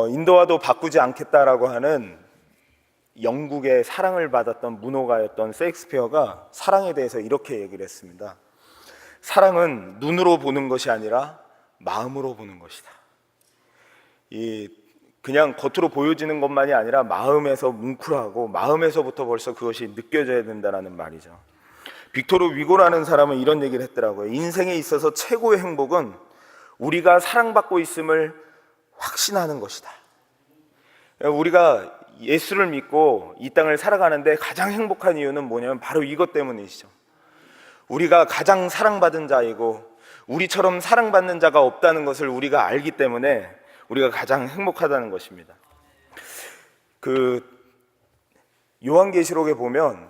인도와도 바꾸지 않겠다라고 하는 영국의 사랑을 받았던 문호가였던 셰익스피어가 사랑에 대해서 이렇게 얘기를 했습니다. 사랑은 눈으로 보는 것이 아니라 마음으로 보는 것이다. 그냥 겉으로 보여지는 것만이 아니라 마음에서 뭉클하고 마음에서부터 벌써 그것이 느껴져야 된다는 말이죠. 빅토르 위고라는 사람은 이런 얘기를 했더라고요. 인생에 있어서 최고의 행복은 우리가 사랑받고 있음을 확신하는 것이다. 우리가 예수를 믿고 이 땅을 살아가는데 가장 행복한 이유는 뭐냐면 바로 이것 때문이시죠. 우리가 가장 사랑받은 자이고 우리처럼 사랑받는 자가 없다는 것을 우리가 알기 때문에 우리가 가장 행복하다는 것입니다. 요한계시록에 보면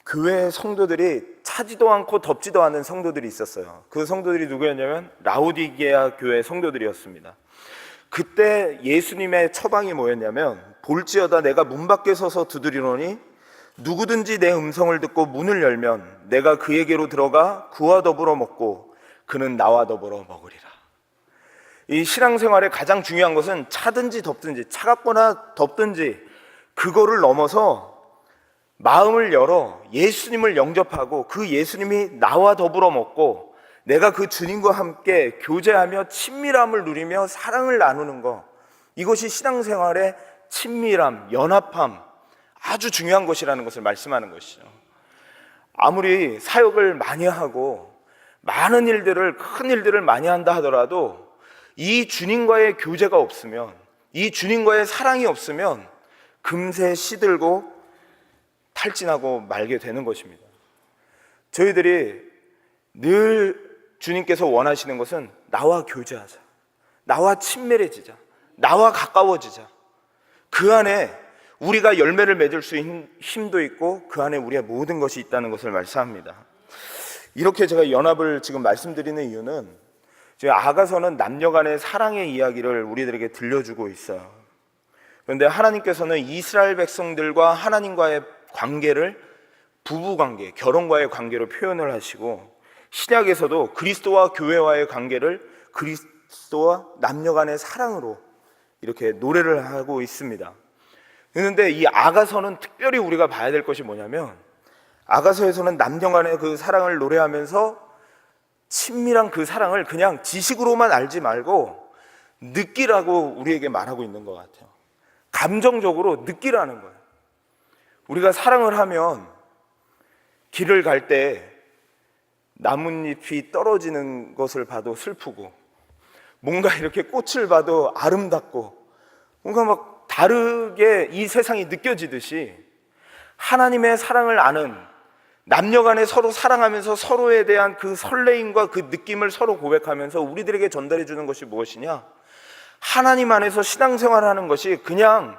교회 성도들이 차지도 않고 덥지도 않은 성도들이 있었어요. 그 성도들이 누구였냐면 라오디게아 교회 성도들이었습니다. 그때 예수님의 처방이 뭐였냐면 볼지어다 내가 문 밖에 서서 두드리노니 누구든지 내 음성을 듣고 문을 열면 내가 그에게로 들어가 그와 더불어 먹고 그는 나와 더불어 먹으리라. 이 신앙생활의 가장 중요한 것은 차든지 덥든지 차갑거나 덥든지 그거를 넘어서 마음을 열어 예수님을 영접하고 그 예수님이 나와 더불어 먹고 내가 그 주님과 함께 교제하며 친밀함을 누리며 사랑을 나누는 것, 이것이 신앙생활의 친밀함, 연합함, 아주 중요한 것이라는 것을 말씀하는 것이죠. 아무리 사역을 많이 하고 많은 일들을, 큰 일들을 많이 한다 하더라도 이 주님과의 교제가 없으면, 이 주님과의 사랑이 없으면 금세 시들고 탈진하고 말게 되는 것입니다. 저희들이 늘 주님께서 원하시는 것은 나와 교제하자, 나와 친밀해지자, 나와 가까워지자. 그 안에 우리가 열매를 맺을 수 있는 힘도 있고 그 안에 우리의 모든 것이 있다는 것을 말씀합니다. 이렇게 제가 연합을 지금 말씀드리는 이유는 아가서는 남녀 간의 사랑의 이야기를 우리들에게 들려주고 있어요. 그런데 하나님께서는 이스라엘 백성들과 하나님과의 관계를 부부관계, 결혼과의 관계로 표현을 하시고 신약에서도 그리스도와 교회와의 관계를 그리스도와 남녀 간의 사랑으로 이렇게 노래를 하고 있습니다. 그런데 이 아가서는 특별히 우리가 봐야 될 것이 뭐냐면 아가서에서는 남녀 간의 그 사랑을 노래하면서 친밀한 그 사랑을 그냥 지식으로만 알지 말고 느끼라고 우리에게 말하고 있는 것 같아요. 감정적으로 느끼라는 거예요. 우리가 사랑을 하면 길을 갈 때 나뭇잎이 떨어지는 것을 봐도 슬프고 뭔가 이렇게 꽃을 봐도 아름답고 뭔가 막 다르게 이 세상이 느껴지듯이 하나님의 사랑을 아는 남녀 간에 서로 사랑하면서 서로에 대한 그 설레임과 그 느낌을 서로 고백하면서 우리들에게 전달해 주는 것이 무엇이냐? 하나님 안에서 신앙생활하는 것이 그냥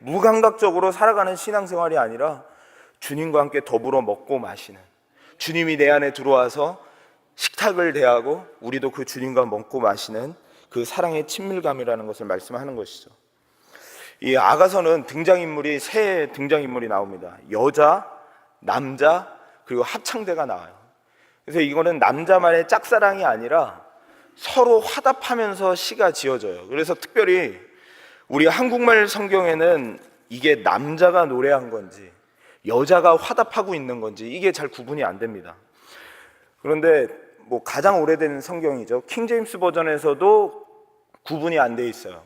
무감각적으로 살아가는 신앙생활이 아니라 주님과 함께 더불어 먹고 마시는, 주님이 내 안에 들어와서 식탁을 대하고 우리도 그 주님과 먹고 마시는 그 사랑의 친밀감이라는 것을 말씀하는 것이죠. 이 아가서는 등장인물이 세 등장인물이 나옵니다. 여자, 남자, 그리고 합창대가 나와요. 그래서 이거는 남자만의 짝사랑이 아니라 서로 화답하면서 시가 지어져요. 그래서 특별히 우리 한국말 성경에는 이게 남자가 노래한 건지 여자가 화답하고 있는 건지 이게 잘 구분이 안 됩니다. 그런데 가장 오래된 성경이죠. 킹제임스 버전에서도 구분이 안 돼 있어요.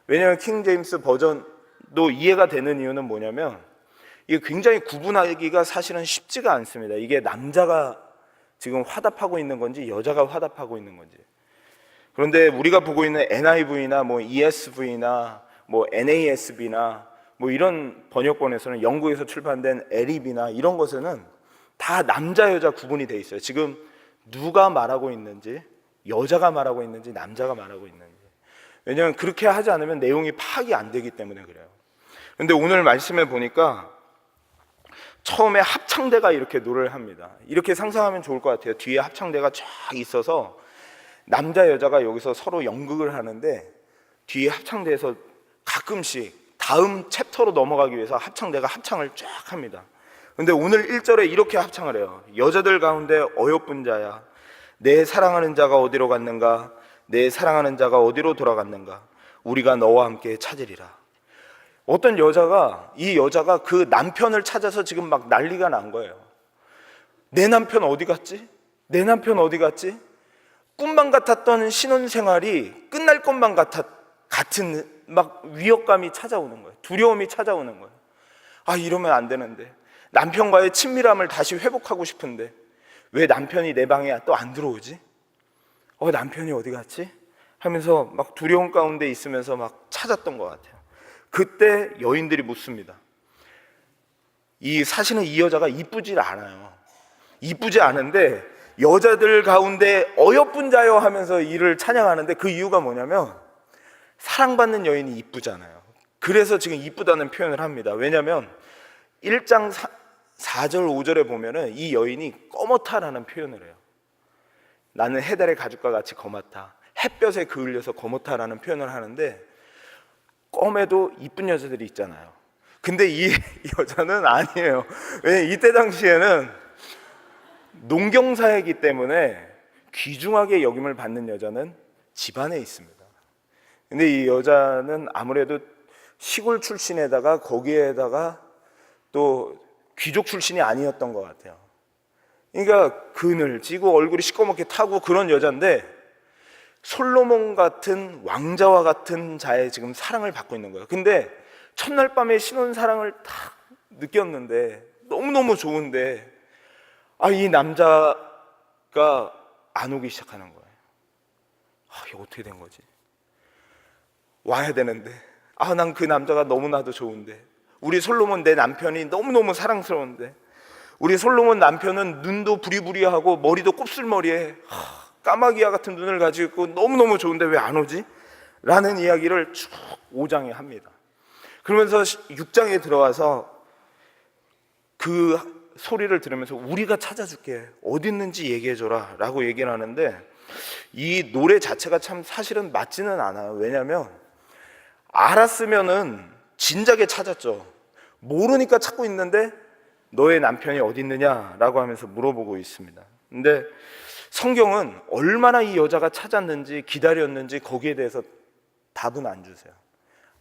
왜냐하면 킹제임스 버전도 이해가 되는 이유는 뭐냐면 이게 굉장히 구분하기가 사실은 쉽지가 않습니다. 이게 남자가 지금 화답하고 있는 건지 여자가 화답하고 있는 건지. 그런데 우리가 보고 있는 NIV나 ESV나 NASB나 이런 번역본에서는 영국에서 출판된 LEB나 이런 것에는 다 남자 여자 구분이 돼 있어요. 지금 누가 말하고 있는지, 여자가 말하고 있는지 남자가 말하고 있는지. 왜냐하면 그렇게 하지 않으면 내용이 파악이 안 되기 때문에 그래요. 그런데 오늘 말씀에 보니까 처음에 합창대가 이렇게 노래를 합니다. 이렇게 상상하면 좋을 것 같아요. 뒤에 합창대가 쫙 있어서 남자 여자가 여기서 서로 연극을 하는데 뒤에 합창대에서 가끔씩 다음 챕터로 넘어가기 위해서 합창대가 합창을 쫙 합니다. 그런데 오늘 1절에 이렇게 합창을 해요. 여자들 가운데 어여쁜 자야, 내 사랑하는 자가 어디로 갔는가? 내 사랑하는 자가 어디로 돌아갔는가? 우리가 너와 함께 찾으리라. 어떤 여자가, 이 여자가 그 남편을 찾아서 지금 막 난리가 난 거예요. 내 남편 어디 갔지? 내 남편 어디 갔지? 꿈만 같았던 신혼생활이 끝날 것만 같은 막 위협감이 찾아오는 거예요. 두려움이 찾아오는 거예요. 아, 이러면 안 되는데, 남편과의 친밀함을 다시 회복하고 싶은데 왜 남편이 내 방에 또 안 들어오지? 남편이 어디 갔지? 하면서 막 두려움 가운데 있으면서 막 찾았던 것 같아요. 그때 여인들이 묻습니다. 사실은 이 여자가 이쁘지 않아요. 이쁘지 않은데 여자들 가운데 어여쁜 자여 하면서 이를 찬양하는데, 그 이유가 뭐냐면 사랑받는 여인이 이쁘잖아요. 그래서 지금 이쁘다는 표현을 합니다. 왜냐하면 1장 4절 5절에 보면은 이 여인이 검었다라는 표현을 해요. 나는 해달의 가죽과 같이 검었다, 햇볕에 그을려서 검었다라는 표현을 하는데, 껌에도 이쁜 여자들이 있잖아요. 근데 이 여자는 아니에요. 왜냐면 이때 당시에는 농경사이기 때문에 귀중하게 여김을 받는 여자는 집안에 있습니다. 근데 이 여자는 아무래도 시골 출신에다가 거기에다가 또 귀족 출신이 아니었던 것 같아요. 그러니까 그늘지고 얼굴이 시꺼멓게 타고 그런 여자인데, 솔로몬 같은 왕자와 같은 자의 지금 사랑을 받고 있는 거예요. 근데 첫날 밤에 신혼 사랑을 딱 느꼈는데 너무너무 좋은데, 이 남자가 안 오기 시작하는 거예요. 이거 어떻게 된 거지? 와야 되는데, 난 그 남자가 너무나도 좋은데, 우리 솔로몬 내 남편이 너무너무 사랑스러운데, 우리 솔로몬 남편은 눈도 부리부리하고 머리도 곱슬머리에 까마귀와 같은 눈을 가지고 있고 너무너무 좋은데 왜 안 오지? 라는 이야기를 쭉 5장에 합니다. 그러면서 6장에 들어와서 그 소리를 들으면서 우리가 찾아줄게, 어디 있는지 얘기해줘라 라고 얘기를 하는데, 이 노래 자체가 참 사실은 맞지는 않아요. 왜냐하면 알았으면은 진작에 찾았죠. 모르니까 찾고 있는데 너의 남편이 어디 있느냐라고 하면서 물어보고 있습니다. 근데 성경은 얼마나 이 여자가 찾았는지 기다렸는지 거기에 대해서 답은 안 주세요.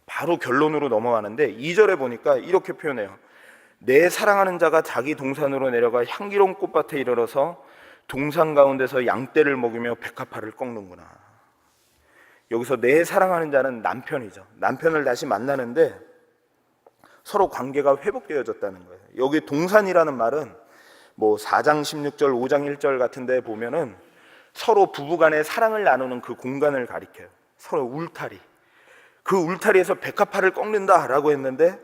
바로 결론으로 넘어가는데 2절에 보니까 이렇게 표현해요. 내 사랑하는 자가 자기 동산으로 내려가 향기로운 꽃밭에 이르러서 동산 가운데서 양떼를 먹이며 백합화를 꺾는구나. 여기서 내 사랑하는 자는 남편이죠. 남편을 다시 만나는데 서로 관계가 회복되어졌다는 거예요. 여기 동산이라는 말은 4장 16절, 5장 1절 같은 데 보면은 서로 부부간의 사랑을 나누는 그 공간을 가리켜요. 서로 울타리. 그 울타리에서 백합화를 꺾는다라고 했는데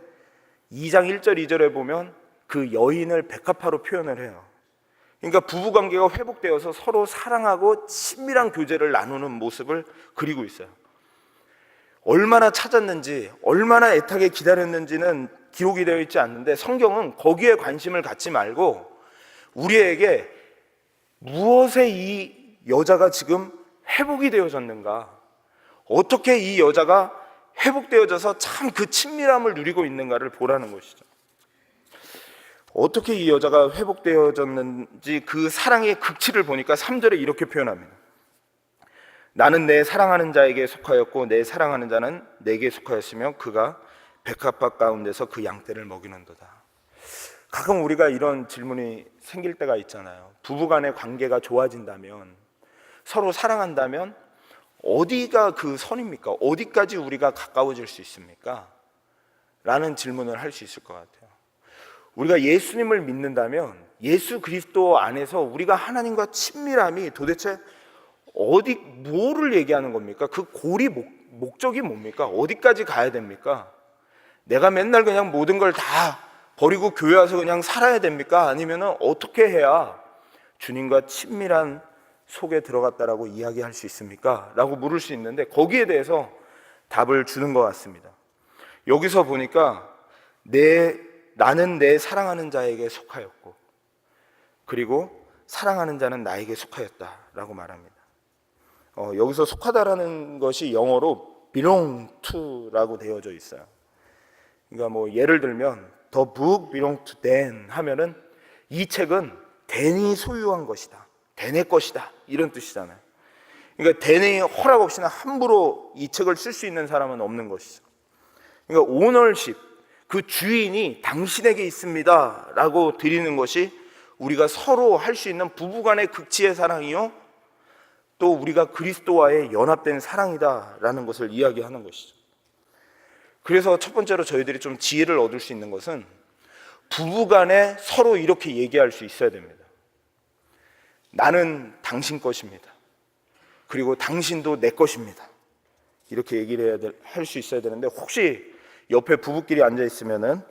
2장 1절, 2절에 보면 그 여인을 백합화로 표현을 해요. 그러니까 부부관계가 회복되어서 서로 사랑하고 친밀한 교제를 나누는 모습을 그리고 있어요. 얼마나 찾았는지, 얼마나 애타게 기다렸는지는 기록이 되어 있지 않는데, 성경은 거기에 관심을 갖지 말고 우리에게 무엇에 이 여자가 지금 회복이 되어졌는가, 어떻게 이 여자가 회복되어져서 참 그 친밀함을 누리고 있는가를 보라는 것이죠. 어떻게 이 여자가 회복되어졌는지 그 사랑의 극치를 보니까 3절에 이렇게 표현합니다. 나는 내 사랑하는 자에게 속하였고 내 사랑하는 자는 내게 속하였으며 그가 백합화 가운데서 그 양떼를 먹이는도다. 가끔 우리가 이런 질문이 생길 때가 있잖아요. 부부간의 관계가 좋아진다면, 서로 사랑한다면 어디가 그 선입니까? 어디까지 우리가 가까워질 수 있습니까? 라는 질문을 할 수 있을 것 같아요. 우리가 예수님을 믿는다면 예수 그리스도 안에서 우리가 하나님과 친밀함이 도대체 뭐를 얘기하는 겁니까? 그 골이 목적이 뭡니까? 어디까지 가야 됩니까? 내가 맨날 그냥 모든 걸 다 버리고 교회 와서 그냥 살아야 됩니까? 아니면 어떻게 해야 주님과 친밀한 속에 들어갔다라고 이야기할 수 있습니까? 라고 물을 수 있는데 거기에 대해서 답을 주는 것 같습니다. 여기서 보니까 나는 내 사랑하는 자에게 속하였고 그리고 사랑하는 자는 나에게 속하였다라고 말합니다. 여기서 속하다라는 것이 영어로 belong to라고 되어져 있어요. 그러니까 예를 들면 the book belong to Dan 하면은 이 책은 댄이 소유한 것이다, 댄의 것이다, 이런 뜻이잖아요. 그러니까 대뇌의 허락 없이는 함부로 이 책을 쓸 수 있는 사람은 없는 것이죠. 그러니까 오너십, 그 주인이 당신에게 있습니다 라고 드리는 것이 우리가 서로 할 수 있는 부부간의 극치의 사랑이요, 또 우리가 그리스도와의 연합된 사랑이다 라는 것을 이야기하는 것이죠. 그래서 첫 번째로 저희들이 좀 지혜를 얻을 수 있는 것은 부부간에 서로 이렇게 얘기할 수 있어야 됩니다. 나는 당신 것입니다. 그리고 당신도 내 것입니다. 이렇게 얘기를 할 수 있어야 되는데, 혹시 옆에 부부끼리 앉아 있으면은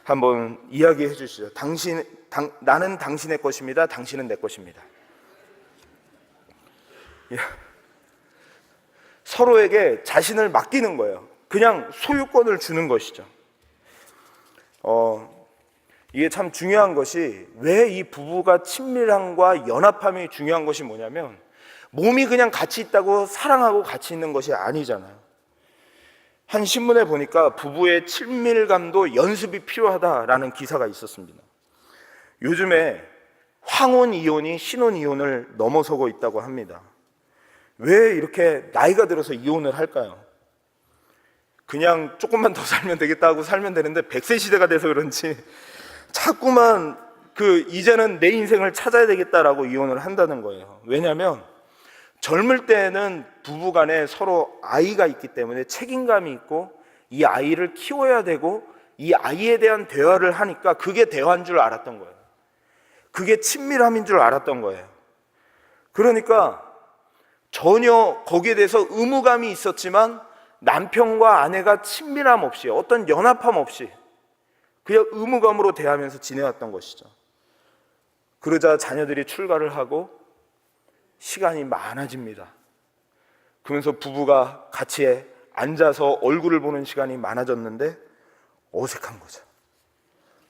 한번 이야기해 주시죠. 나는 당신의 것입니다. 당신은 내 것입니다. 예. 서로에게 자신을 맡기는 거예요. 그냥 소유권을 주는 것이죠. 이게 참 중요한 것이, 왜 이 부부가 친밀함과 연합함이 중요한 것이 뭐냐면, 몸이 그냥 같이 있다고 사랑하고 같이 있는 것이 아니잖아요. 한 신문에 보니까 부부의 친밀감도 연습이 필요하다라는 기사가 있었습니다. 요즘에 황혼 이혼이 신혼 이혼을 넘어서고 있다고 합니다. 왜 이렇게 나이가 들어서 이혼을 할까요? 그냥 조금만 더 살면 되겠다 하고 살면 되는데 100세 시대가 돼서 그런지 자꾸만 이제는 내 인생을 찾아야 되겠다라고 이혼을 한다는 거예요. 왜냐하면 젊을 때는 부부간에 서로 아이가 있기 때문에 책임감이 있고, 이 아이를 키워야 되고 이 아이에 대한 대화를 하니까 그게 대화인 줄 알았던 거예요. 그게 친밀함인 줄 알았던 거예요. 그러니까 전혀 거기에 대해서 의무감이 있었지만 남편과 아내가 친밀함 없이, 어떤 연합함 없이 그냥 의무감으로 대하면서 지내왔던 것이죠. 그러자 자녀들이 출가를 하고 시간이 많아집니다. 그러면서 부부가 같이 앉아서 얼굴을 보는 시간이 많아졌는데 어색한 거죠.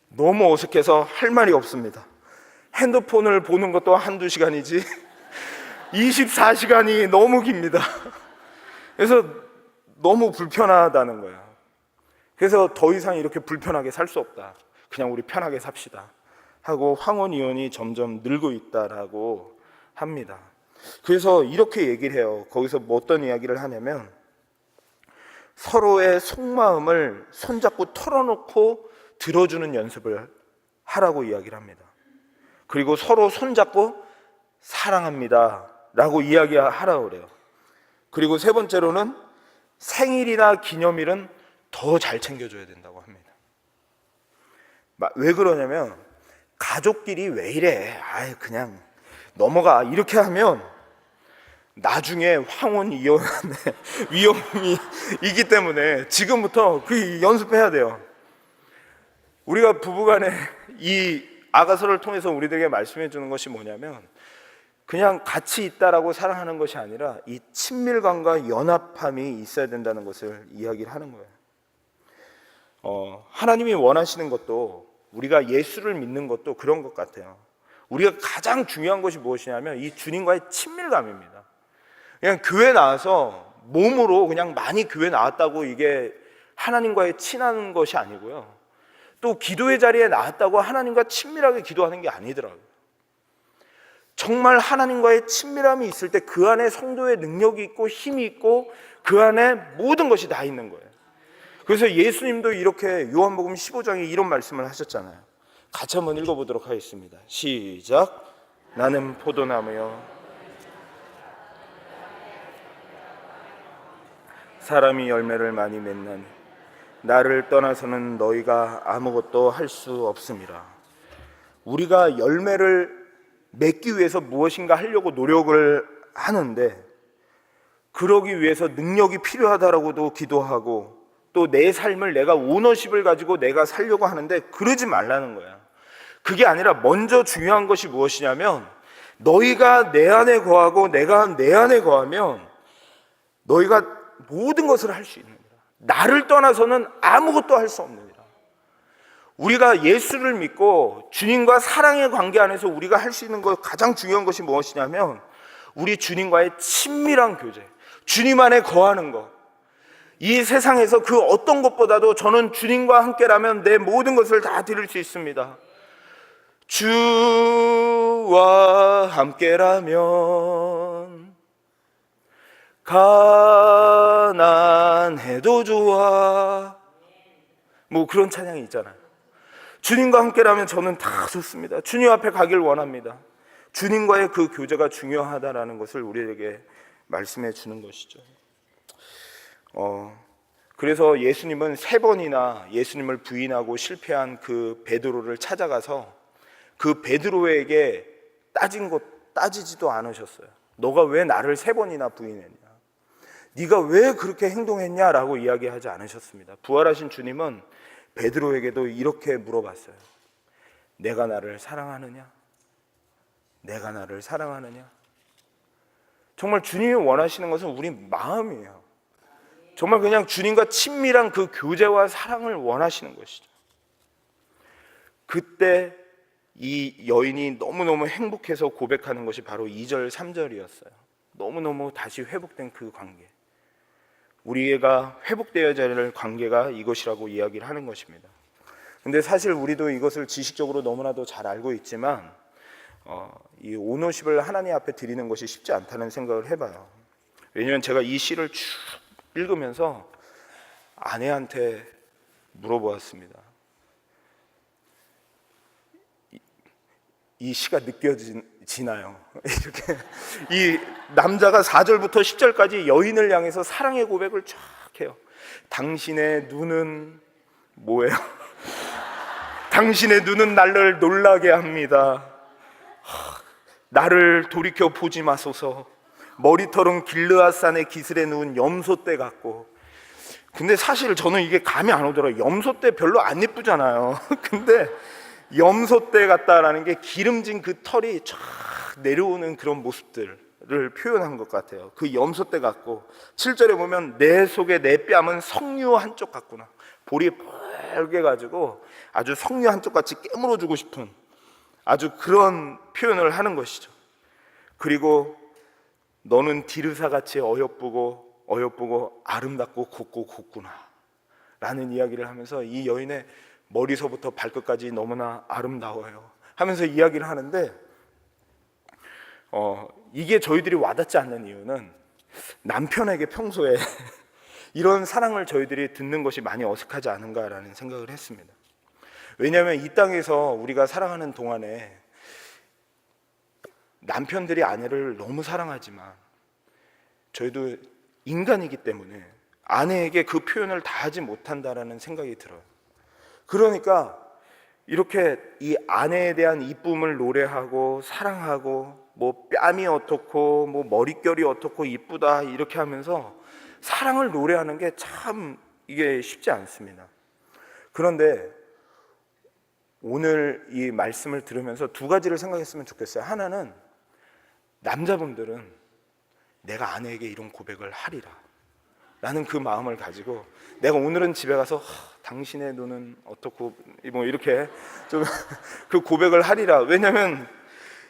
너무 어색해서 할 말이 없습니다. 핸드폰을 보는 것도 한두 시간이지 24시간이 너무 깁니다. 그래서 너무 불편하다는 거예요. 그래서 더 이상 이렇게 불편하게 살 수 없다, 그냥 우리 편하게 삽시다 하고 황혼 이혼이 점점 늘고 있다라고 합니다. 그래서 이렇게 얘기를 해요. 거기서 뭐 어떤 이야기를 하냐면, 서로의 속마음을 손잡고 털어놓고 들어주는 연습을 하라고 이야기를 합니다. 그리고 서로 손잡고 사랑합니다 라고 이야기하라고 그래요. 그리고 세 번째로는 생일이나 기념일은 더 잘 챙겨줘야 된다고 합니다. 왜 그러냐면, 가족끼리 왜 이래, 그냥 넘어가, 이렇게 하면 나중에 황혼 이혼의 위험이 있기 때문에 지금부터 그 연습해야 돼요. 우리가 부부간에 이 아가서를 통해서 우리들에게 말씀해 주는 것이 뭐냐면, 그냥 같이 있다라고 사랑하는 것이 아니라 이 친밀감과 연합함이 있어야 된다는 것을 이야기를 하는 거예요. 하나님이 원하시는 것도, 우리가 예수를 믿는 것도 그런 것 같아요. 우리가 가장 중요한 것이 무엇이냐면 이 주님과의 친밀감입니다. 그냥 교회 나와서 몸으로 그냥 많이 교회 나왔다고 이게 하나님과의 친한 것이 아니고요, 또 기도의 자리에 나왔다고 하나님과 친밀하게 기도하는 게 아니더라고요. 정말 하나님과의 친밀함이 있을 때 그 안에 성도의 능력이 있고 힘이 있고 그 안에 모든 것이 다 있는 거예요. 그래서 예수님도 이렇게 요한복음 15장에 이런 말씀을 하셨잖아요. 같이 한번 읽어보도록 하겠습니다. 시작. 나는 포도나무요, 사람이 열매를 많이 맺나니 나를 떠나서는 너희가 아무것도 할 수 없음이라. 우리가 열매를 맺기 위해서 무엇인가 하려고 노력을 하는데, 그러기 위해서 능력이 필요하다라고도 기도하고, 또 내 삶을 내가 오너십을 가지고 내가 살려고 하는데 그러지 말라는 거야. 그게 아니라 먼저 중요한 것이 무엇이냐면, 너희가 내 안에 거하고 내가 내 안에 거하면 너희가 모든 것을 할 수 있는 거야. 나를 떠나서는 아무것도 할 수 없는 거야. 우리가 예수를 믿고 주님과 사랑의 관계 안에서 우리가 할 수 있는 것, 가장 중요한 것이 무엇이냐면 우리 주님과의 친밀한 교제, 주님 안에 거하는 것. 이 세상에서 그 어떤 것보다도 저는 주님과 함께라면 내 모든 것을 다 드릴 수 있습니다. 주와 함께라면 가난해도 좋아. 뭐 그런 찬양이 있잖아요. 주님과 함께라면 저는 다 좋습니다. 주님 앞에 가길 원합니다. 주님과의 그 교제가 중요하다라는 것을 우리에게 말씀해 주는 것이죠. 그래서 예수님은 3번이나 예수님을 부인하고 실패한 그 베드로를 찾아가서 그 베드로에게 따지지도 않으셨어요. 너가 왜 나를 3번이나 부인했냐? 네가 왜 그렇게 행동했냐라고 이야기하지 않으셨습니다. 부활하신 주님은 베드로에게도 이렇게 물어봤어요. 내가 나를 사랑하느냐? 내가 나를 사랑하느냐? 정말 주님이 원하시는 것은 우리 마음이에요. 정말 그냥 주님과 친밀한 그 교제와 사랑을 원하시는 것이죠. 그때 이 여인이 너무너무 행복해서 고백하는 것이 바로 2절, 3절이었어요. 너무너무 다시 회복된 그 관계. 우리가 회복되어야 할 관계가 이것이라고 이야기를 하는 것입니다. 근데 사실 우리도 이것을 지식적으로 너무나도 잘 알고 있지만 이 오너십을 하나님 앞에 드리는 것이 쉽지 않다는 생각을 해봐요. 왜냐하면 제가 이 시를 쭉 읽으면서 아내한테 물어보았습니다. 이 시가 느껴지나요? 이렇게 이 남자가 4절부터 10절까지 여인을 향해서 사랑의 고백을 쫙 해요. 당신의 눈은 뭐예요? 당신의 눈은 나를 놀라게 합니다. 나를 돌이켜 보지 마소서. 머리털은 길르앗산의 기슬에 누운 염소떼 같고. 근데 사실 저는 이게 감이 안 오더라고요. 염소떼 별로 안 예쁘잖아요. 근데 염소떼 같다라는 게 기름진 그 털이 쫙 내려오는 그런 모습들을 표현한 것 같아요. 그 염소떼 같고, 7절에 보면 내 속에 내 뺨은 석류 한쪽 같구나. 볼이 뻘게 가지고 아주 석류 한쪽 같이 깨물어주고 싶은 아주 그런 표현을 하는 것이죠. 그리고 너는 디르사같이 어여쁘고 아름답고 곱고 곱구나 라는 이야기를 하면서 이 여인의 머리서부터 발끝까지 너무나 아름다워요 하면서 이야기를 하는데, 이게 저희들이 와닿지 않는 이유는 남편에게 평소에 이런 사랑을 저희들이 듣는 것이 많이 어색하지 않은가라는 생각을 했습니다. 왜냐하면 이 땅에서 우리가 살아가는 동안에 남편들이 아내를 너무 사랑하지만 저희도 인간이기 때문에 아내에게 그 표현을 다 하지 못한다라는 생각이 들어요. 그러니까 이렇게 이 아내에 대한 이쁨을 노래하고 사랑하고 뭐 뺨이 어떻고 뭐 머릿결이 어떻고 이쁘다 이렇게 하면서 사랑을 노래하는 게 참 이게 쉽지 않습니다. 그런데 오늘 이 말씀을 들으면서 두 가지를 생각했으면 좋겠어요. 하나는 남자분들은 내가 아내에게 이런 고백을 하리라 라는 그 마음을 가지고 내가 오늘은 집에 가서 당신의 눈은 어떻고 뭐 이렇게 좀 그 고백을 하리라. 왜냐하면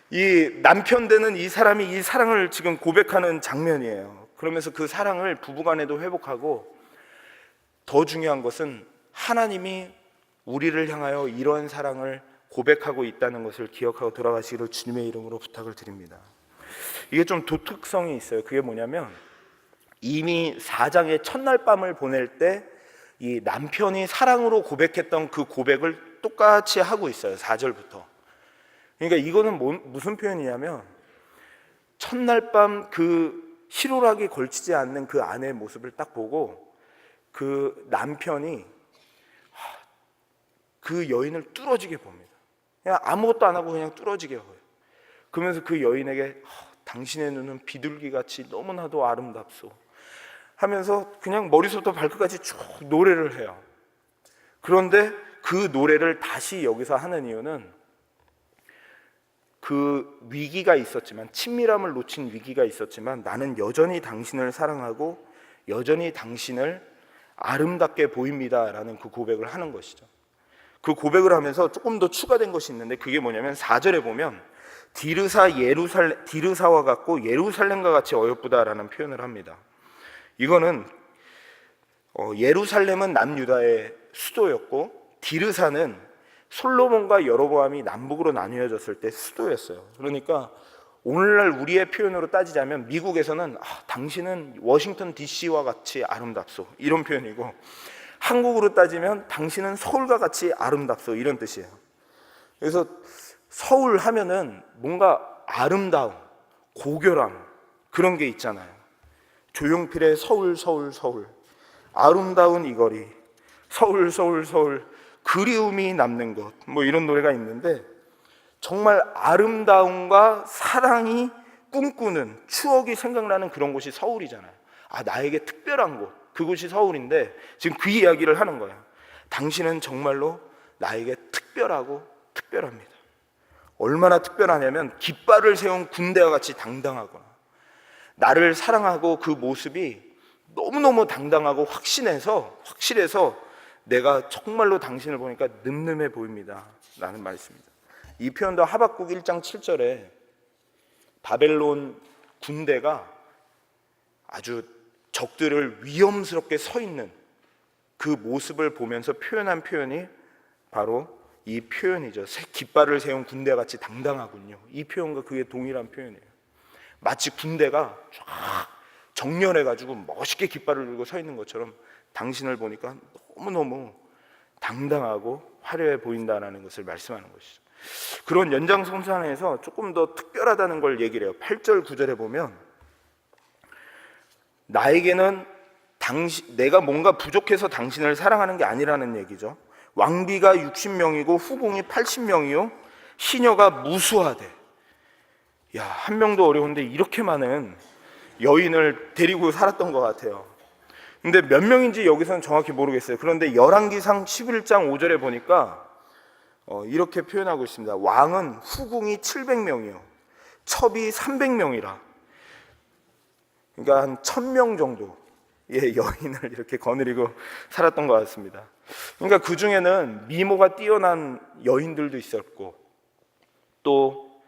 이 남편 되는 이 사람이 이 사랑을 지금 고백하는 장면이에요. 그러면서 그 사랑을 부부간에도 회복하고, 더 중요한 것은 하나님이 우리를 향하여 이런 사랑을 고백하고 있다는 것을 기억하고 돌아가시기를 주님의 이름으로 부탁을 드립니다. 이게 좀 독특성이 있어요. 그게 뭐냐면 이미 4장의 첫날 밤을 보낼 때 이 남편이 사랑으로 고백했던 그 고백을 똑같이 하고 있어요. 4절부터. 그러니까 이거는 무슨 표현이냐면 첫날 밤 그 희로락이 걸치지 않는 그 아내의 모습을 딱 보고 그 남편이 그 여인을 뚫어지게 봅니다. 그냥 아무것도 안 하고 그냥 뚫어지게 보여요. 그러면서 그 여인에게 당신의 눈은 비둘기같이 너무나도 아름답소 하면서 그냥 머리부터 발끝까지 쭉 노래를 해요. 그런데 그 노래를 다시 여기서 하는 이유는 그 위기가 있었지만, 친밀함을 놓친 위기가 있었지만 나는 여전히 당신을 사랑하고 여전히 당신을 아름답게 보입니다 라는 그 고백을 하는 것이죠. 그 고백을 하면서 조금 더 추가된 것이 있는데, 그게 뭐냐면 4절에 보면 디르사와 같고 예루살렘과 같이 어여쁘다라는 표현을 합니다. 이거는 예루살렘은 남유다의 수도였고 디르사는 솔로몬과 여로보암이 남북으로 나뉘어졌을 때 수도였어요. 그러니까 오늘날 우리의 표현으로 따지자면 미국에서는 당신은 워싱턴 DC와 같이 아름답소 이런 표현이고, 한국으로 따지면 당신은 서울과 같이 아름답소 이런 뜻이에요. 그래서 서울 하면은 뭔가 아름다움, 고결함 그런 게 있잖아요. 조용필의 서울 서울 서울, 아름다운 이 거리, 서울 서울 서울, 그리움이 남는 곳, 뭐 이런 노래가 있는데, 정말 아름다움과 사랑이 꿈꾸는 추억이 생각나는 그런 곳이 서울이잖아요. 나에게 특별한 곳, 그곳이 서울인데 지금 그 이야기를 하는 거예요. 당신은 정말로 나에게 특별하고 특별합니다. 얼마나 특별하냐면 깃발을 세운 군대와 같이 당당하구나. 나를 사랑하고 그 모습이 너무너무 당당하고 확실해서 내가 정말로 당신을 보니까 늠름해 보입니다 라는 말씀입니다. 이 표현도 하박국 1장 7절에 바벨론 군대가 아주 적들을 위험스럽게 서 있는 그 모습을 보면서 표현한 표현이 바로 이 표현이죠. 깃발을 세운 군대같이 당당하군요. 이 표현과 그게 동일한 표현이에요. 마치 군대가 쫙 정렬해가지고 멋있게 깃발을 들고 서 있는 것처럼 당신을 보니까 너무너무 당당하고 화려해 보인다는 것을 말씀하는 것이죠. 그런 연장선상에서 조금 더 특별하다는 걸 얘기를 해요. 8절 9절에 보면 나에게는 내가 뭔가 부족해서 당신을 사랑하는 게 아니라는 얘기죠. 왕비가 60명이고 후궁이 80명이요 시녀가 무수하되. 한 명도 어려운데 이렇게 많은 여인을 데리고 살았던 것 같아요. 근데 몇 명인지 여기서는 정확히 모르겠어요. 그런데 열왕기상 11장 5절에 보니까 이렇게 표현하고 있습니다. 왕은 후궁이 700명이요 첩이 300명이라. 그러니까 한 1000명 정도의 여인을 이렇게 거느리고 살았던 것 같습니다. 그러니까 그 중에는 미모가 뛰어난 여인들도 있었고, 또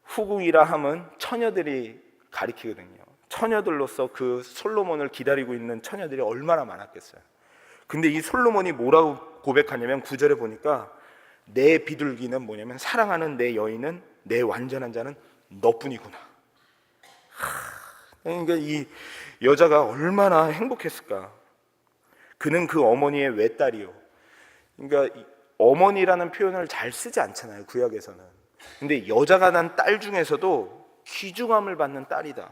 후궁이라 함은 처녀들이 가리키거든요. 처녀들로서 그 솔로몬을 기다리고 있는 처녀들이 얼마나 많았겠어요. 근데 이 솔로몬이 뭐라고 고백하냐면 9절에 보니까 내 비둘기는 뭐냐면 사랑하는 내 여인은 내 완전한 자는 너뿐이구나. 그러니까 이 여자가 얼마나 행복했을까. 그는 그 어머니의 외딸이요. 그러니까 어머니라는 표현을 잘 쓰지 않잖아요, 구약에서는. 근데 여자가 난 딸 중에서도 귀중함을 받는 딸이다.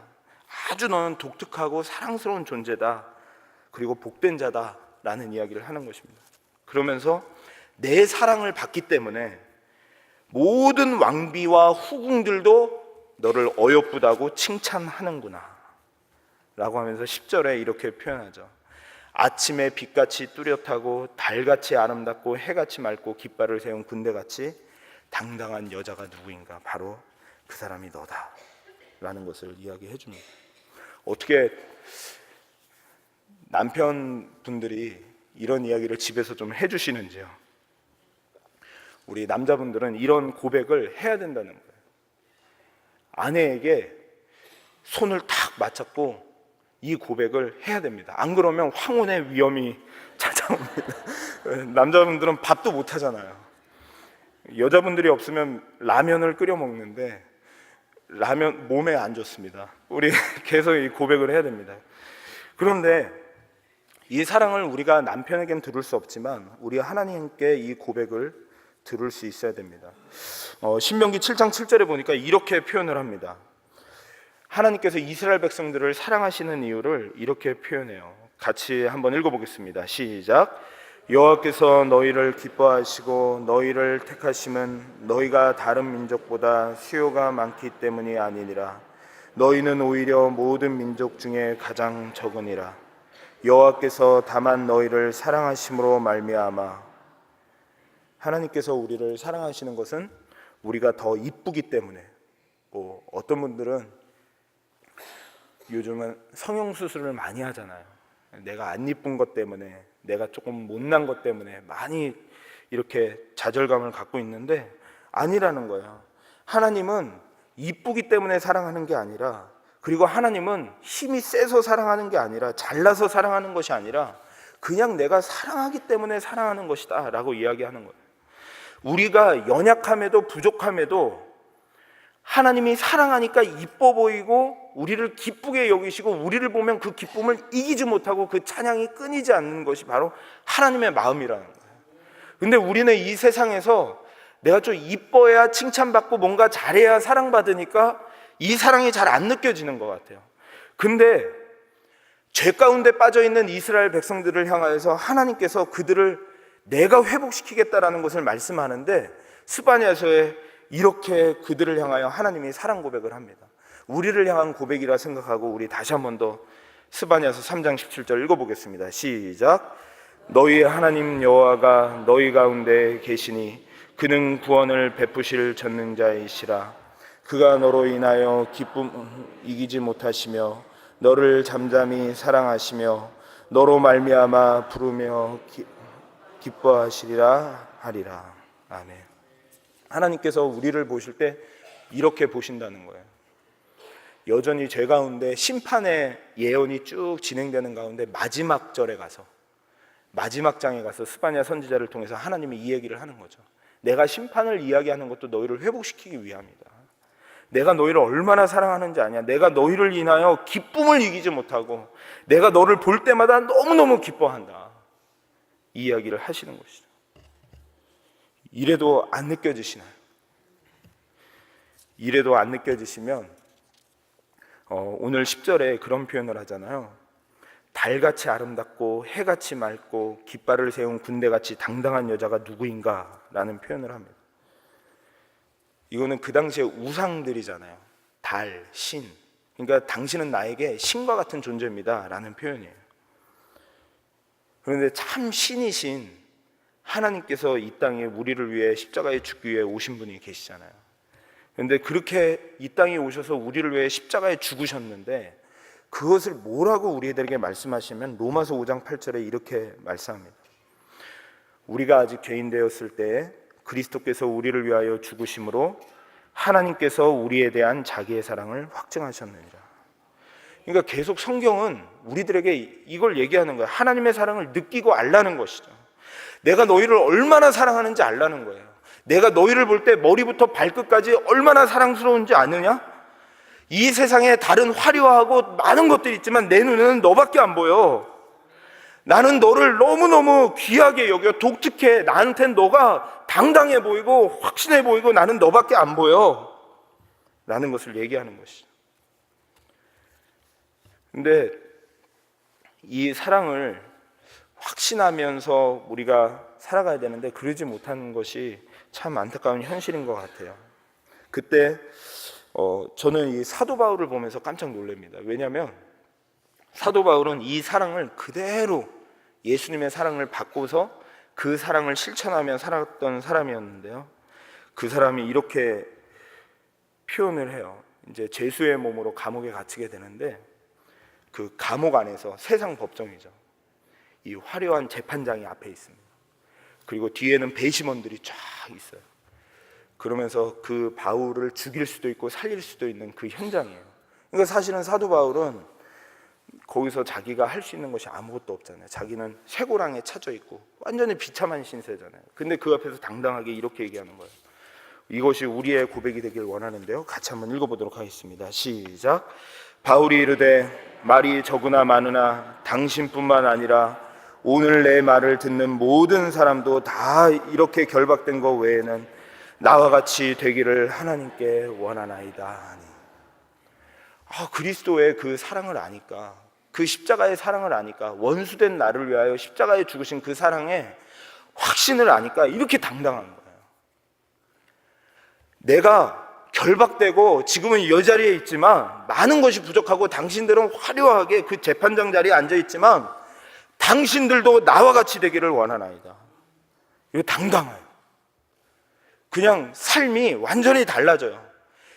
아주 너는 독특하고 사랑스러운 존재다. 그리고 복된 자다라는 이야기를 하는 것입니다. 그러면서 내 사랑을 받기 때문에 모든 왕비와 후궁들도 너를 어여쁘다고 칭찬하는구나 라고 하면서 10절에 이렇게 표현하죠. 아침에 빛같이 뚜렷하고 달같이 아름답고 해같이 맑고 깃발을 세운 군대같이 당당한 여자가 누구인가? 바로 그 사람이 너다 라는 것을 이야기해 줍니다. 어떻게 남편분들이 이런 이야기를 집에서 좀 해주시는지요? 우리 남자분들은 이런 고백을 해야 된다는 거예요. 아내에게 손을 탁 맞잡고 이 고백을 해야 됩니다. 안 그러면 황혼의 위험이 찾아옵니다. 남자분들은 밥도 못 하잖아요. 여자분들이 없으면 라면을 끓여 먹는데 라면 몸에 안 좋습니다. 우리 계속 이 고백을 해야 됩니다. 그런데 이 사랑을 우리가 남편에겐 들을 수 없지만 우리 하나님께 이 고백을 들을 수 있어야 됩니다. 신명기 7장 7절에 보니까 이렇게 표현을 합니다. 하나님께서 이스라엘 백성들을 사랑하시는 이유를 이렇게 표현해요. 같이 한번 읽어보겠습니다. 시작. 여호와께서 너희를 기뻐하시고 너희를 택하심은 너희가 다른 민족보다 수요가 많기 때문이 아니니라. 너희는 오히려 모든 민족 중에 가장 적으니라. 여호와께서 다만 너희를 사랑하심으로 말미암아. 하나님께서 우리를 사랑하시는 것은 우리가 더 이쁘기 때문에. 어떤 분들은 요즘은 성형수술을 많이 하잖아요. 내가 안 이쁜 것 때문에, 내가 조금 못난 것 때문에 많이 이렇게 좌절감을 갖고 있는데 아니라는 거예요. 하나님은 이쁘기 때문에 사랑하는 게 아니라, 그리고 하나님은 힘이 세서 사랑하는 게 아니라, 잘나서 사랑하는 것이 아니라 그냥 내가 사랑하기 때문에 사랑하는 것이다 라고 이야기하는 거예요. 우리가 연약함에도 부족함에도 하나님이 사랑하니까 이뻐 보이고 우리를 기쁘게 여기시고 우리를 보면 그 기쁨을 이기지 못하고 그 찬양이 끊이지 않는 것이 바로 하나님의 마음이라는 거예요. 근데 우리는 이 세상에서 내가 좀 이뻐야 칭찬받고 뭔가 잘해야 사랑받으니까 이 사랑이 잘 안 느껴지는 것 같아요. 근데 죄 가운데 빠져있는 이스라엘 백성들을 향하여서 하나님께서 그들을 내가 회복시키겠다라는 것을 말씀하는데, 스바냐서에 이렇게 그들을 향하여 하나님이 사랑 고백을 합니다. 우리를 향한 고백이라 생각하고 우리 다시 한 번 더 스바냐서 3장 17절 읽어보겠습니다. 시작. 너희 하나님 여호와가 너희 가운데 계시니 그는 구원을 베푸실 전능자이시라. 그가 너로 인하여 기쁨 이기지 못하시며 너를 잠잠히 사랑하시며 너로 말미암아 부르며 기뻐하시리라 하리라. 아멘. 하나님께서 우리를 보실 때 이렇게 보신다는 거예요. 여전히 죄 가운데 심판의 예언이 쭉 진행되는 가운데 마지막 절에 가서, 마지막 장에 가서 스바냐 선지자를 통해서 하나님이 이 얘기를 하는 거죠. 내가 심판을 이야기하는 것도 너희를 회복시키기 위함이다. 내가 너희를 얼마나 사랑하는지 아냐. 내가 너희를 인하여 기쁨을 이기지 못하고 내가 너를 볼 때마다 너무너무 기뻐한다. 이 이야기를 하시는 것이죠. 이래도 안 느껴지시나요? 이래도 안 느껴지시면 오늘 10절에 그런 표현을 하잖아요. 달같이 아름답고 해같이 맑고 깃발을 세운 군대같이 당당한 여자가 누구인가 라는 표현을 합니다. 이거는 그 당시의 우상들이잖아요. 달, 신. 그러니까 당신은 나에게 신과 같은 존재입니다 라는 표현이에요. 그런데 참 신이신 하나님께서 이 땅에 우리를 위해 십자가에 죽기 위해 오신 분이 계시잖아요. 그런데 그렇게 이 땅에 오셔서 우리를 위해 십자가에 죽으셨는데 그것을 뭐라고 우리들에게 말씀하시면 로마서 5장 8절에 이렇게 말씀합니다. 우리가 아직 죄인 되었을 때에 그리스도께서 우리를 위하여 죽으심으로 하나님께서 우리에 대한 자기의 사랑을 확증하셨느니라. 그러니까 계속 성경은 우리들에게 이걸 얘기하는 거예요. 하나님의 사랑을 느끼고 알라는 것이죠. 내가 너희를 얼마나 사랑하는지 알라는 거예요. 내가 너희를 볼 때 머리부터 발끝까지 얼마나 사랑스러운지 아느냐? 이 세상에 다른 화려하고 많은 것들이 있지만 내 눈에는 너밖에 안 보여. 나는 너를 너무너무 귀하게 여겨. 독특해. 나한텐 너가 당당해 보이고 확신해 보이고 나는 너밖에 안 보여 라는 것을 얘기하는 것이죠. 근데 이 사랑을 확신하면서 우리가 살아가야 되는데 그러지 못하는 것이 참 안타까운 현실인 것 같아요. 그때 저는 이 사도 바울을 보면서 깜짝 놀랍니다. 왜냐하면 사도 바울은 이 사랑을 그대로 예수님의 사랑을 받고서 그 사랑을 실천하며 살았던 사람이었는데요. 그 사람이 이렇게 표현을 해요. 이제 죄수의 몸으로 감옥에 갇히게 되는데 그 감옥 안에서 세상 법정이죠. 이 화려한 재판장이 앞에 있습니다. 그리고 뒤에는 배심원들이 쫙 있어요. 그러면서 그 바울을 죽일 수도 있고 살릴 수도 있는 그 현장이에요. 그러니까 사실은 사도 바울은 거기서 자기가 할 수 있는 것이 아무것도 없잖아요. 자기는 쇠고랑에 차져 있고 완전히 비참한 신세잖아요. 근데 그 앞에서 당당하게 이렇게 얘기하는 거예요. 이것이 우리의 고백이 되길 원하는데요. 같이 한번 읽어보도록 하겠습니다. 시작. 바울이 이르되 말이 적으나 많으나 당신뿐만 아니라 오늘 내 말을 듣는 모든 사람도 다 이렇게 결박된 것 외에는 나와 같이 되기를 하나님께 원하나이다. 그리스도의 그 사랑을 아니까, 그 십자가의 사랑을 아니까, 원수된 나를 위하여 십자가에 죽으신 그 사랑의 확신을 아니까 이렇게 당당한 거예요. 내가 결박되고 지금은 이 자리에 있지만 많은 것이 부족하고 당신들은 화려하게 그 재판장 자리에 앉아 있지만 당신들도 나와 같이 되기를 원하나이다. 이거 당당해요. 그냥 삶이 완전히 달라져요.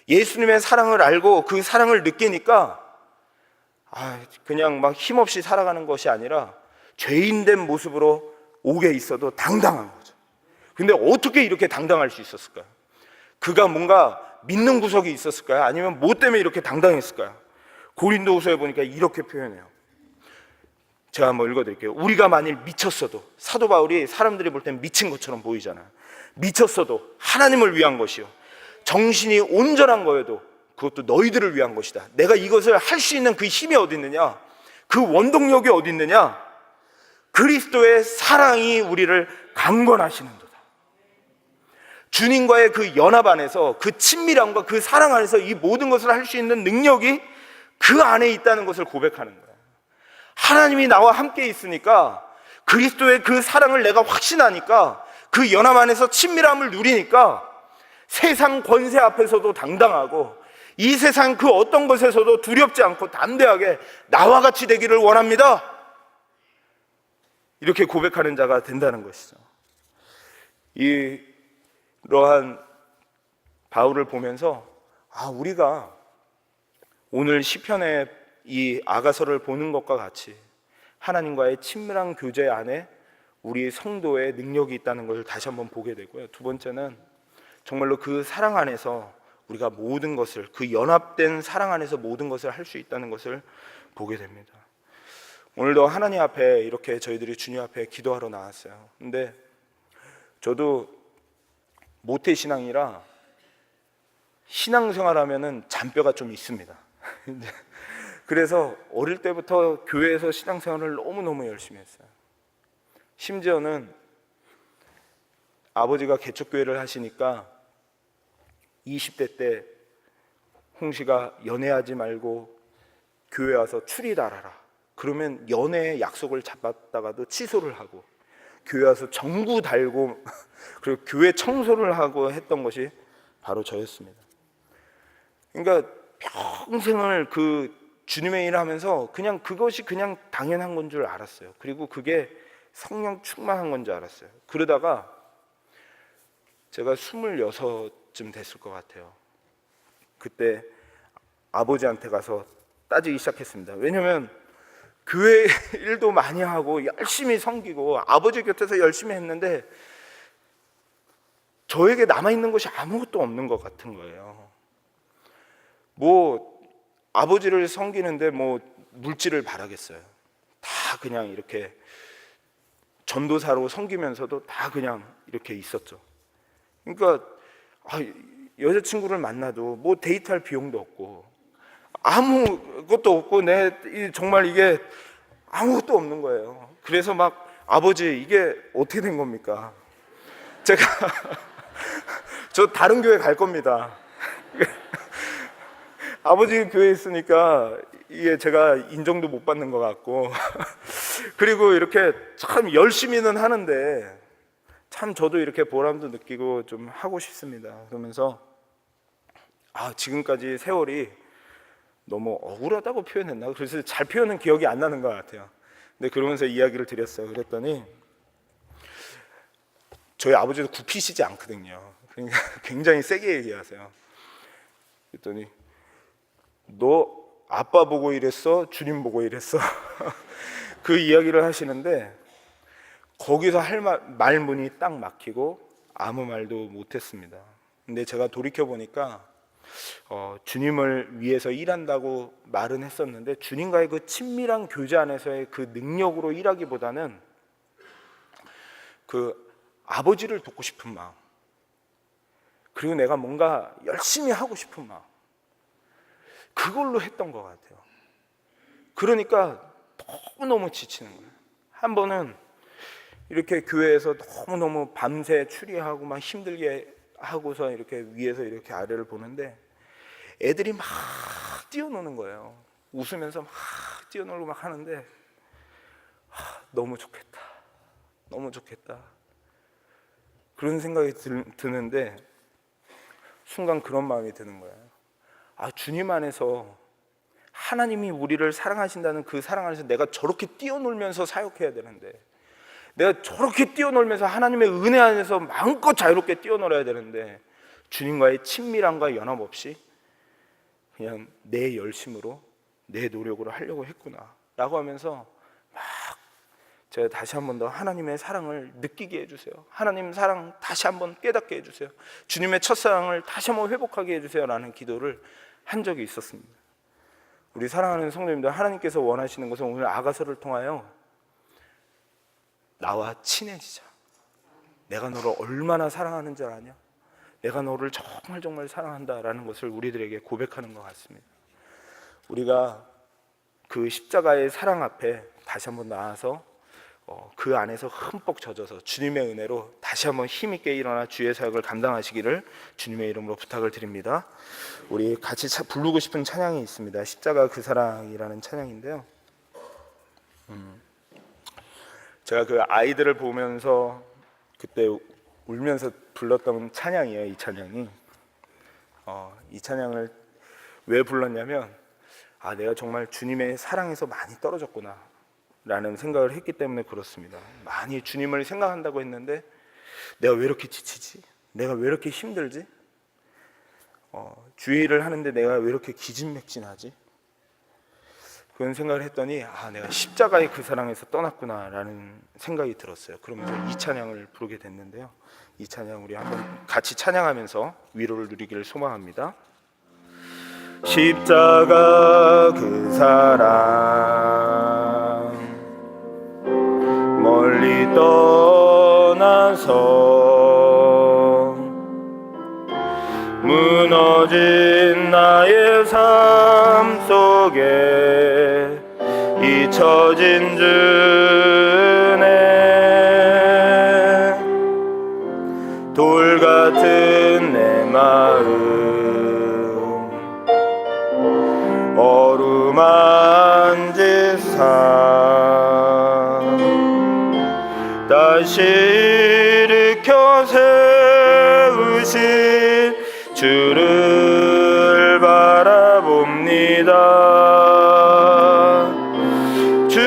예수님의 사랑을 알고 그 사랑을 느끼니까 그냥 막 힘없이 살아가는 것이 아니라 죄인된 모습으로 오게 있어도 당당한 거죠. 근데 어떻게 이렇게 당당할 수 있었을까요? 그가 뭔가 믿는 구석이 있었을까요? 아니면 뭐 때문에 이렇게 당당했을까요? 고린도후서에 보니까 이렇게 표현해요. 제가 한번 읽어드릴게요. 우리가 만일 미쳤어도, 사도 바울이 사람들이 볼 땐 미친 것처럼 보이잖아요. 미쳤어도 하나님을 위한 것이요 정신이 온전한 거여도 그것도 너희들을 위한 것이다. 내가 이것을 할 수 있는 그 힘이 어디 있느냐? 그 원동력이 어디 있느냐? 그리스도의 사랑이 우리를 강건하시는도다. 주님과의 그 연합 안에서, 그 친밀함과 그 사랑 안에서 이 모든 것을 할 수 있는 능력이 그 안에 있다는 것을 고백하는 거예요. 하나님이 나와 함께 있으니까, 그리스도의 그 사랑을 내가 확신하니까, 그 연합 안에서 친밀함을 누리니까 세상 권세 앞에서도 당당하고 이 세상 그 어떤 것에서도 두렵지 않고 담대하게 나와 같이 되기를 원합니다. 이렇게 고백하는 자가 된다는 것이죠. 이러한 바울을 보면서 우리가 오늘 시편의 이 아가서를 보는 것과 같이 하나님과의 친밀한 교제 안에 우리 성도의 능력이 있다는 것을 다시 한번 보게 되고요. 두 번째는 정말로 그 사랑 안에서 우리가 모든 것을, 그 연합된 사랑 안에서 모든 것을 할 수 있다는 것을 보게 됩니다. 오늘도 하나님 앞에 이렇게 저희들이 주님 앞에 기도하러 나왔어요. 근데 저도 모태신앙이라 신앙생활하면은 잔뼈가 좀 있습니다. 그래서 어릴 때부터 교회에서 신앙생활을 너무너무 열심히 했어요. 심지어는 아버지가 개척교회를 하시니까 20대 때 홍씨가 연애하지 말고 교회 와서 추리 달아라. 그러면 연애 약속을 잡았다가도 취소를 하고 교회 와서 정구 달고 그리고 교회 청소를 하고 했던 것이 바로 저였습니다. 그러니까 평생을 그 주님의 일을 하면서 그냥 그것이 그냥 당연한 건 줄 알았어요. 그리고 그게 성령 충만한 건 줄 알았어요. 그러다가 제가 26쯤 됐을 것 같아요. 그때 아버지한테 가서 따지기 시작했습니다. 왜냐면 교회 일도 많이 하고 열심히 섬기고 아버지 곁에서 열심히 했는데 저에게 남아있는 것이 아무것도 없는 것 같은 거예요. 뭐 아버지를 섬기는데 뭐 물질을 바라겠어요. 다 그냥 이렇게 전도사로 섬기면서도 다 그냥 이렇게 있었죠. 그러니까 여자친구를 만나도 뭐 데이트할 비용도 없고 아무것도 없고 정말 이게 아무것도 없는 거예요. 그래서 막 아버지 이게 어떻게 된 겁니까? 제가 저 다른 교회 갈 겁니다. 아버지 교회에 있으니까 이게 제가 인정도 못 받는 것 같고 그리고 이렇게 참 열심히는 하는데 참 저도 이렇게 보람도 느끼고 좀 하고 싶습니다. 그러면서 지금까지 세월이 너무 억울하다고 표현했나? 그래서 잘 표현은 기억이 안 나는 것 같아요. 근데 그러면서 이야기를 드렸어요. 그랬더니 저희 아버지도 굽히시지 않거든요. 그러니까 굉장히 세게 얘기하세요. 그랬더니 너 아빠 보고 이랬어? 주님 보고 이랬어? 그 이야기를 하시는데 거기서 할 말문이 딱 막히고 아무 말도 못했습니다. 근데 제가 돌이켜 보니까 주님을 위해서 일한다고 말은 했었는데 주님과의 그 친밀한 교제 안에서의 그 능력으로 일하기보다는 그 아버지를 돕고 싶은 마음, 그리고 내가 뭔가 열심히 하고 싶은 마음, 그걸로 했던 것 같아요. 그러니까 너무너무 지치는 거예요. 한 번은 이렇게 교회에서 너무너무 밤새 추리하고 막 힘들게 하고서 이렇게 위에서 이렇게 아래를 보는데 애들이 막 뛰어노는 거예요. 웃으면서 막 뛰어놀고 막 하는데 너무 좋겠다. 너무 좋겠다. 그런 생각이 드는데 순간 그런 마음이 드는 거예요. 주님 안에서 하나님이 우리를 사랑하신다는 그 사랑 안에서 내가 저렇게 뛰어놀면서 사역해야 되는데, 내가 저렇게 뛰어놀면서 하나님의 은혜 안에서 마음껏 자유롭게 뛰어놀아야 되는데 주님과의 친밀함과 연합 없이 그냥 내 열심으로 내 노력으로 하려고 했구나 라고 하면서 막 제가 다시 한 번 더 하나님의 사랑을 느끼게 해주세요. 하나님 사랑 다시 한번 깨닫게 해주세요. 주님의 첫사랑을 다시 한번 회복하게 해주세요 라는 기도를 한 적이 있었습니다. 우리 사랑하는 성도님들, 하나님께서 원하시는 것은 오늘 아가서를 통하여 나와 친해지자. 내가 너를 얼마나 사랑하는 줄 아냐? 내가 너를 정말 사랑한다라는 것을 우리들에게 고백하는 것 같습니다. 우리가 그 십자가의 사랑 앞에 다시 한번 나아서 그 안에서 흠뻑 젖어서 주님의 은혜로 다시 한번 힘있게 일어나 주의 사역을 감당하시기를 주님의 이름으로 부탁을 드립니다. 우리 같이 부르고 싶은 찬양이 있습니다. 십자가 그 사랑이라는 찬양인데요, 제가 그 아이들을 보면서 그때 울면서 불렀던 찬양이에요. 이 찬양이 이 찬양을 왜 불렀냐면, 내가 정말 주님의 사랑에서 많이 떨어졌구나 라는 생각을 했기 때문에 그렇습니다. 많이 주님을 생각한다고 했는데 내가 왜 이렇게 지치지? 내가 왜 이렇게 힘들지? 주의 일을 하는데 내가 왜 이렇게 기진맥진하지? 그런 생각을 했더니 내가 십자가의 그 사랑에서 떠났구나 라는 생각이 들었어요. 그러면서 이 찬양을 부르게 됐는데요, 이 찬양 우리 한번 같이 찬양하면서 위로를 누리기를 소망합니다. 십자가 그 사랑 멀리 떠나서 무너진 나의 삶 속에 잊혀진 주네, 돌 같은 내 마음 어루만진 삶 다시 일으켜 세우신 주를 바라봅니다. 주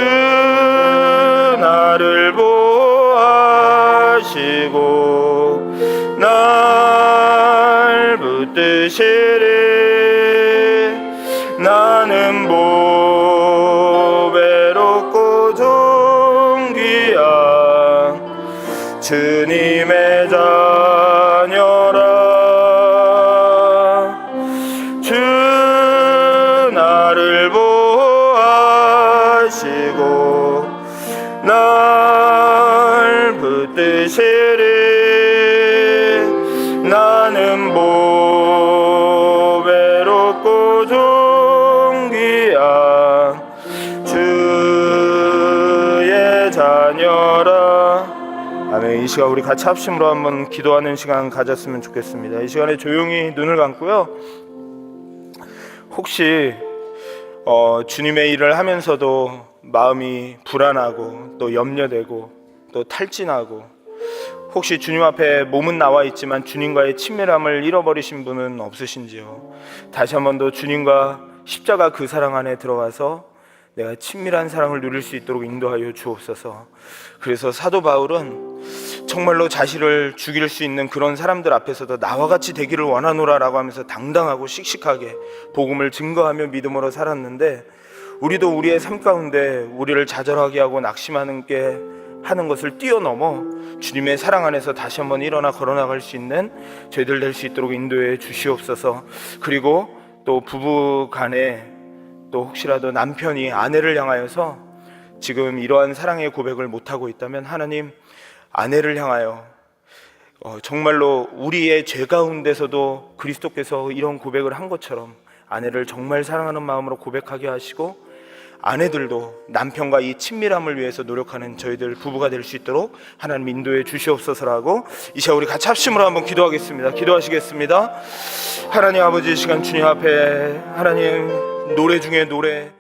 나를 보호하시고 날 붙드시리. 나는 보배롭고 존귀한 주님의 자녀라. 주 나를 보호하시고 날 붙드시리. 나는 보배롭고 존귀한 주의 자녀라. 아멘. 이 시간 우리 같이 합심으로 한번 기도하는 시간 가졌으면 좋겠습니다. 이 시간에 조용히 눈을 감고요, 혹시 주님의 일을 하면서도 마음이 불안하고 또 염려되고 또 탈진하고, 혹시 주님 앞에 몸은 나와 있지만 주님과의 친밀함을 잃어버리신 분은 없으신지요? 다시 한 번 더 주님과 십자가 그 사랑 안에 들어가서 내가 친밀한 사랑을 누릴 수 있도록 인도하여 주옵소서. 그래서 사도 바울은 정말로 자신을 죽일 수 있는 그런 사람들 앞에서도 나와 같이 되기를 원하노라 라고 하면서 당당하고 씩씩하게 복음을 증거하며 믿음으로 살았는데, 우리도 우리의 삶 가운데 우리를 좌절하게 하고 낙심하게 하는 것을 뛰어넘어 주님의 사랑 안에서 다시 한번 일어나 걸어나갈 수 있는 저희들 될 수 있도록 인도해 주시옵소서. 그리고 또 부부 간에 또 혹시라도 남편이 아내를 향하여서 지금 이러한 사랑의 고백을 못하고 있다면, 하나님 아내를 향하여 정말로 우리의 죄 가운데서도 그리스도께서 이런 고백을 한 것처럼 아내를 정말 사랑하는 마음으로 고백하게 하시고, 아내들도 남편과 이 친밀함을 위해서 노력하는 저희들 부부가 될 수 있도록 하나님 인도해 주시옵소서라고 이 시간 우리 같이 합심으로 한번 기도하겠습니다. 기도하시겠습니다. 하나님 아버지, 이 시간 주님 앞에 하나님 노래 중에 노래